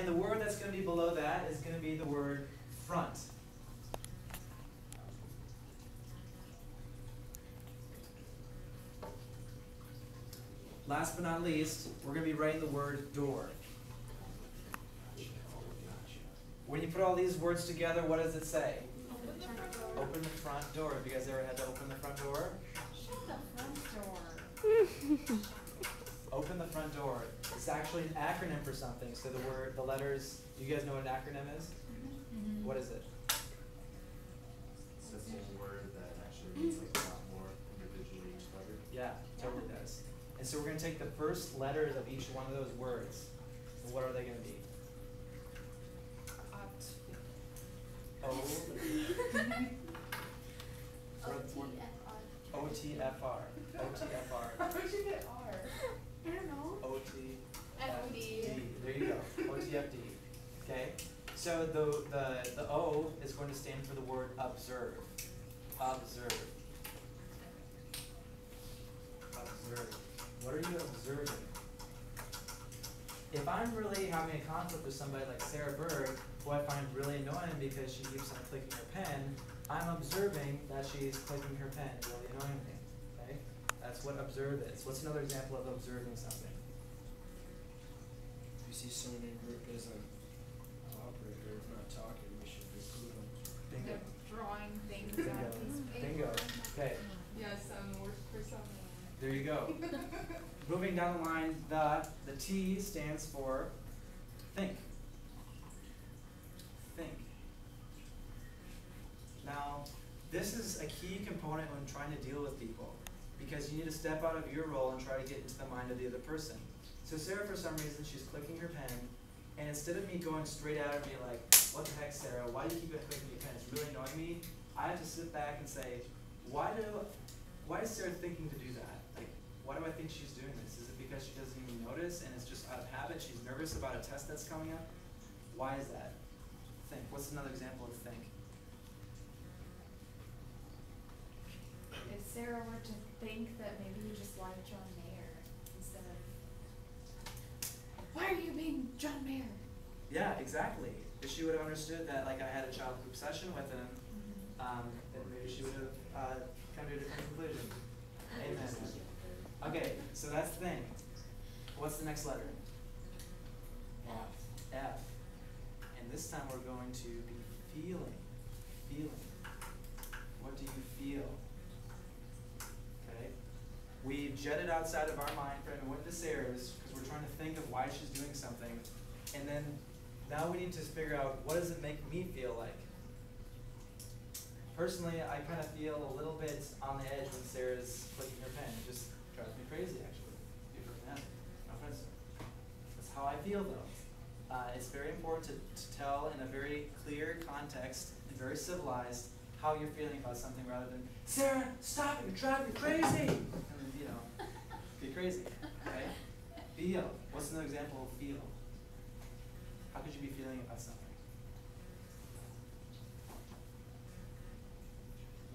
And the word that's going to be below that is going to be the word front. Last but not least, we're going to be writing the word door. When you put all these words together, what does it say? Open the front door. Open the front door. Have you guys ever had to open the front door? Shut the front door. Open the front door. It's actually an acronym for something. So the letters, you guys know what an acronym is? Mm-hmm. What is it? It's a word that actually means like a lot more individually each letter. Yeah, totally does. And so we're going to take the first letters of each one of those words. And what are they going to be? O. O-T-F-R. O-T-F-R. O-T-F-R. How did you get R? I don't know. O-T-F-D. There you go. O-T-F-D. Okay? So the O is going to stand for the word observe. Observe. Observe. What are you observing? If I'm really having a conflict with somebody like Sarah Berg, who I find really annoying because she keeps on clicking her pen, I'm observing that she's clicking her pen, really annoying me. Okay? That's what observe is. What's another example of observing something? If you see someone in group isn't operator, not talking, we should include them. Bingo. Drawing things Bingo. out. Bingo. Okay. Yes, work for someone. There you go. Moving down the line, the T stands for think. Think. Now, this is a key component when trying to deal with people, because you need to step out of your role and try to get into the mind of the other person. So Sarah, for some reason, she's clicking her pen, and instead of me going straight at her and being like, what the heck, Sarah, why do you keep clicking your pen? It's really annoying me. I have to sit back and say, why is Sarah thinking to do that? Like, why do I think she's doing this? Is it because she doesn't even notice and it's just out of habit? She's nervous about a test that's coming up? Why is that? Think. What's another example of think? If Sarah were to think that maybe you just like John Mayer instead of, why are you being John Mayer? Yeah, exactly. If she would have understood that, like, I had a child group session with him, then maybe she would have come to a different conclusion. Amen. Okay, so that's think. What's the next letter? F. F. And this time we're going to be feeling. Feeling. What do you feel? Okay? We've jetted outside of our mind frame and went to Sarah's because we're trying to think of why she's doing something. And then now we need to figure out, what does it make me feel like? Personally, I kind of feel a little bit on the edge when Sarah's clicking her pen. It just drives me crazy, actually. No offense. That's how I feel, though. It's very important to tell in a very clear context and very civilized how you're feeling about something, rather than, Sarah, stop it, you're driving me crazy! And then, get crazy, okay? Feel. What's another example of feel? How could you be feeling about something?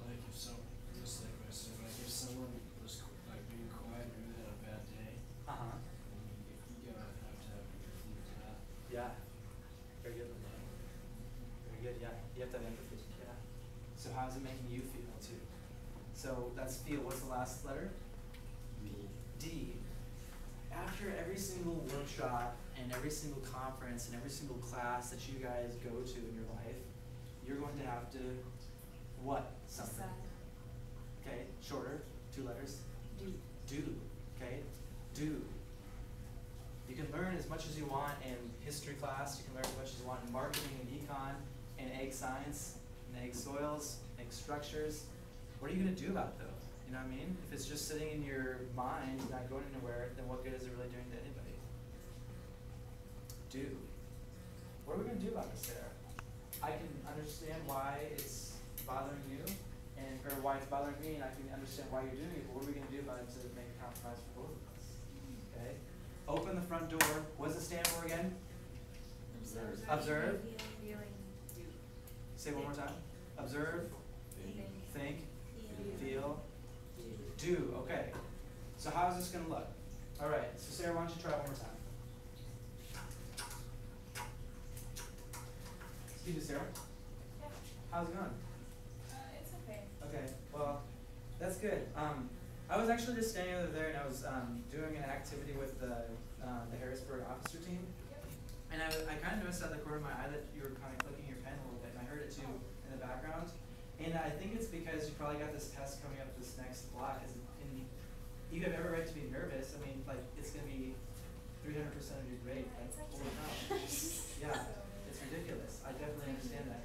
Like if some, just like what I said, like if someone was like being quiet or really had a bad day, Uh-huh. you gotta have to have empathy for that. Yeah. Very good. Very good, yeah. You have to have empathy. Yeah. So how is it making you feel too? So that's feel. What's the last letter? D. After every single workshop and every single conference and every single class that you guys go to in your life, you're going to have to what? Something. Okay, shorter, 2 letters. Do. Do. Okay, do. You can learn as much as you want in history class, you can learn as much as you want in marketing and econ, and egg science, and egg soils, egg structures. What are you going to do about it though? You know what I mean? If it's just sitting in your mind, not going anywhere, then what good is it really doing to anybody? Do. What are we going to do about this, Sarah? I can understand why it's bothering you, or why it's bothering me, and I can understand why you're doing it, but what are we going to do about it to make a compromise for both of us? Okay? Open the front door. What does it stand for again? Observe. Observe. Feeling. Do. Say it one more time. Observe. Think. Feel. Do. Okay. So how is this going to look? All right. So Sarah, why don't you try it one more time? You do, Sarah? Yeah. How's it going? It's okay. Okay, well, that's good. I was actually just standing over there and I was doing an activity with the Harrisburg officer team. Yep. And I kind of noticed out of the corner of my eye that you were kind of clicking your pen a little bit, and I heard it too in the background. And I think it's because you probably got this test coming up this next block. You have every right to be nervous. I mean, like, it's going to be 300% of your grade. Like, holy cow. Yeah, it's ridiculous. I definitely understand that.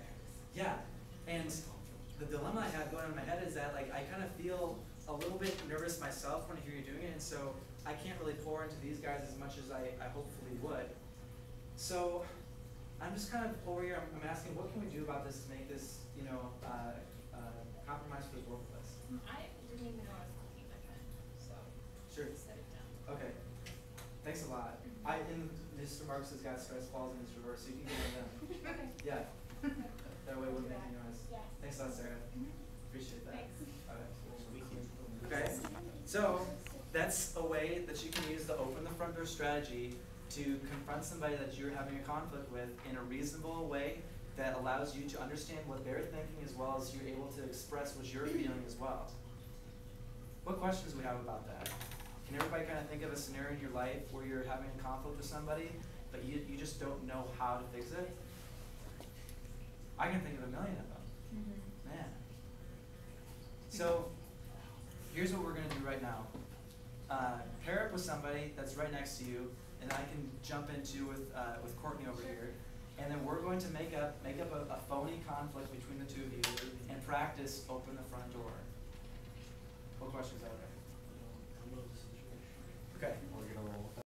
Yeah, and the dilemma I have going on in my head is that, like, I kind of feel a little bit nervous myself when I hear you doing it, and so I can't really pour into these guys as much as I hopefully would. So I'm just kind of over here, I'm asking, what can we do about this to make this, you know, compromise for the both of us? I didn't even know I was clicking my pen, so Sure. set it down. Okay. Thanks a lot. Mr. Marks has got stress balls in his drawer, so you can get one of them. Okay. Yeah. That way it wouldn't make any noise. Yeah. Thanks a lot, Sarah. Appreciate that. Thanks. Okay. So that's a way that you can use the open the front door strategy to confront somebody that you're having a conflict with in a reasonable way that allows you to understand what they're thinking as well as you're able to express what you're feeling as well. What questions do we have about that? Can everybody kind of think of a scenario in your life where you're having a conflict with somebody, but you just don't know how to fix it? I can think of a million of them. Man. So here's what we're going to do right now. Pair up with somebody that's right next to you, and I can jump into with Courtney over here, and then we're going to make up a phony conflict between the two of you and practice open the front door. What questions are there? I know the situation. Okay.